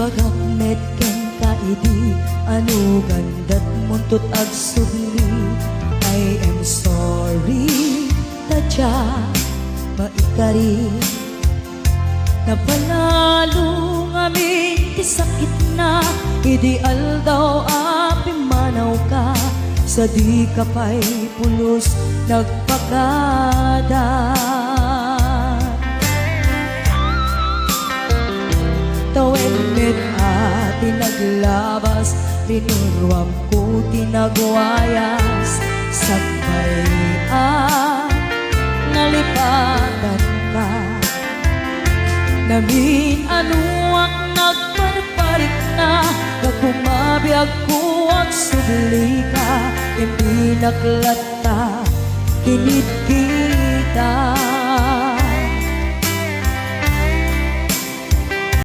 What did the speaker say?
bagak met ken kaidi anu gandat muntut ag subli. I am sorry tadya maikari napanalo ngamin ti sakit na ideal daw api manaw ka sa di kapay pulos nagpakada. Tawen met ati naglabas tinuruam ko tinagwayas sabay nalipatan ka namin anuang nagparparik na nagkumabiyag ko ang subli ka hindi naklata kinit kita.